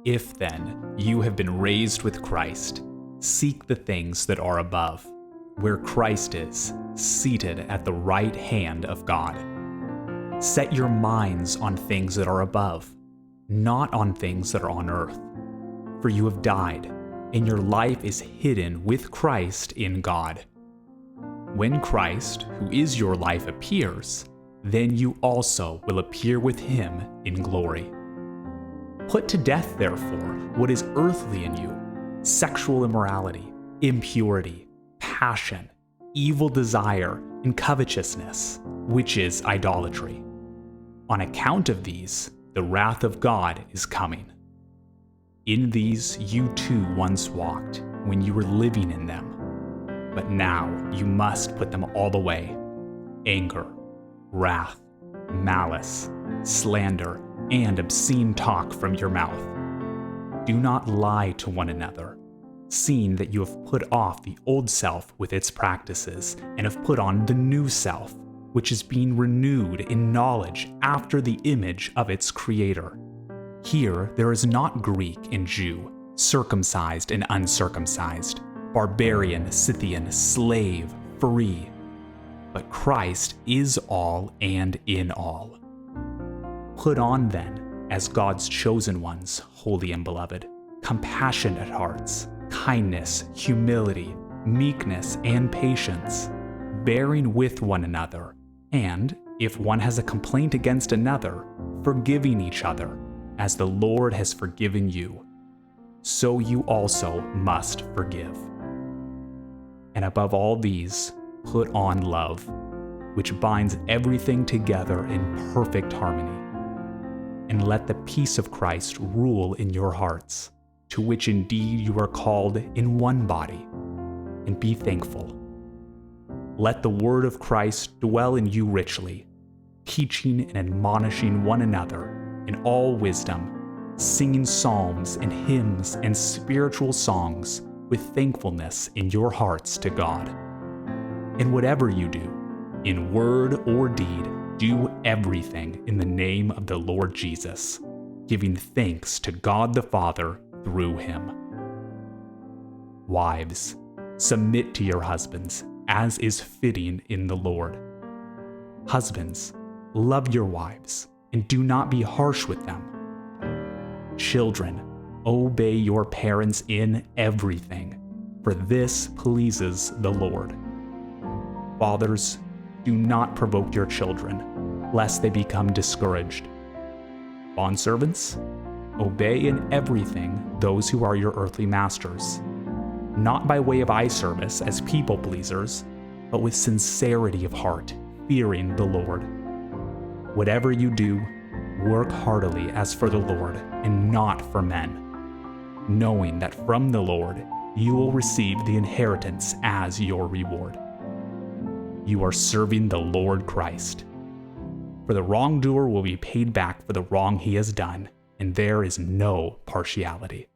If then you have been raised with Christ, seek the things that are above, where Christ is, seated at the right hand of God. Set your minds on things that are above, not on things that are on earth. For you have died, and your life is hidden with Christ in God. When Christ, who is your life, appears, then you also will appear with him in glory. Put to death, therefore, what is earthly in you: sexual immorality, impurity, passion, evil desire, and covetousness, which is idolatry. On account of these, the wrath of God is coming. In these you too once walked, when you were living in them. But now you must put them all away: anger, wrath, malice, slander, and obscene talk from your mouth. Do not lie to one another, seeing that you have put off the old self with its practices, and have put on the new self, which is being renewed in knowledge after the image of its Creator. Here there is not Greek and Jew, circumcised and uncircumcised, barbarian, Scythian, slave, free, but Christ is all and in all. Put on then, as God's chosen ones, holy and beloved, compassionate hearts, kindness, humility, meekness, and patience, bearing with one another, and, if one has a complaint against another, forgiving each other, as the Lord has forgiven you. So you also must forgive. And above all these, put on love, which binds everything together in perfect harmony. And let the peace of Christ rule in your hearts, to which indeed you are called in one body, and be thankful. Let the word of Christ dwell in you richly, teaching and admonishing one another in all wisdom, singing psalms and hymns and spiritual songs with thankfulness in your hearts to God. And whatever you do, in word or deed, do everything in the name of the Lord Jesus, giving thanks to God the Father through him. Wives, submit to your husbands, as is fitting in the Lord. Husbands, love your wives, and do not be harsh with them. Children, obey your parents in everything, for this pleases the Lord. Fathers, do not provoke your children, lest they become discouraged. Bondservants, obey in everything those who are your earthly masters, not by way of eye service as people pleasers, but with sincerity of heart, fearing the Lord. Whatever you do, work heartily as for the Lord and not for men, knowing that from the Lord you will receive the inheritance as your reward. You are serving the Lord Christ. For the wrongdoer will be paid back for the wrong he has done, and there is no partiality.